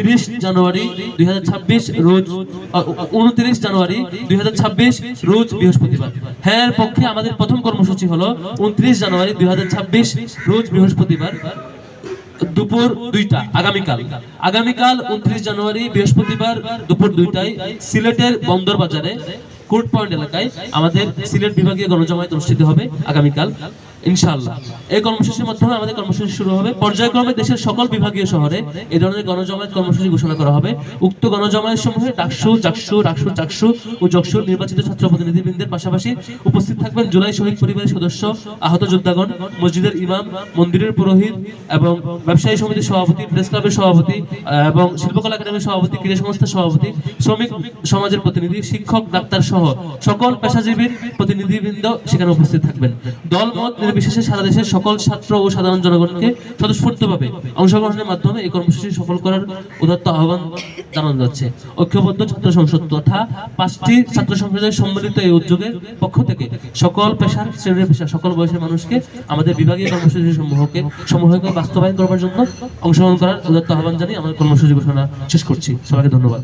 30 জানুয়ারি 2026 রোজ 29 জানুয়ারি 2026 রোজ বৃহস্পতিবার। হ্যাঁ এর পক্ষে আমাদের প্রথম কর্মসূচি হলো 29 জানুয়ারি 2026 রোজ বৃহস্পতিবার দুপুর 2টা আগামীকাল 29 জানুয়ারি বৃহস্পতিবার দুপুর 2টায় সিলেটের বন্দর বাজারে কোর্ট পয়েন্ট এলাকায় আমাদের সিলেট বিভাগীয় গণজমায়েত অনুষ্ঠিত হবে আগামীকাল ইনশাআল্লাহ। এই কর্মসূচির মাধ্যমে আমাদের কর্মসূচি শুরু হবে। পর্যায়ক্রমে দেশের সকল বিভাগীয় শহরে এই ধরনের গণজমায়েত কর্মসূচি ঘোষণা করা হবে। উক্ত গণজমায়েত সমূহে ডাকসু, জাকসু, রাকসু, চাকসু ও জকসুর নির্বাচিত ছাত্র প্রতিনিধিবৃন্দের পাশাপাশি উপস্থিত থাকবেন জুলাই শহীদ পরিবারের সদস্য, আহত যোদ্ধাগণ, মসজিদের ইমাম, মন্দিরের পুরোহিত এবং ব্যবসায়ী সমিতির সভাপতি, প্রেস ক্লাবের সভাপতি এবং শিল্পকলা একাডেমির সভাপতি, ক্রীড়া সংস্থার সভাপতি, শ্রমিক সমাজের প্রতিনিধি, শিক্ষক, ডাক্তার সহ সকল পেশাজীবীর প্রতিনিধিবৃন্দ সেখানে উপস্থিত থাকবেন। দলমত নির্বিশেষে সারা দেশের সকল ছাত্র ও সাধারণ জনগণকে স্বতঃস্ফূর্তভাবে অংশগ্রহণের মাধ্যমে এই কর্মসূচি সফল করার উদাত্ত আহ্বান জানানো যাচ্ছে। ঐক্যবদ্ধ ছাত্র সংসদ তথা 5টি ছাত্র সংসদের সম্মিলিত এই উদ্যোগের পক্ষ থেকে সকল পেশার, শ্রেণীর পেশা, সকল বয়সের মানুষকে আমাদের বিভাগীয় কর্মসূচি সমূহকে বাস্তবায়ন করার জন্য অংশগ্রহণ করার উদাত্ত আহ্বান জানিয়ে আমার কর্মসূচি ঘোষণা শেষ করছি। সবাইকে ধন্যবাদ।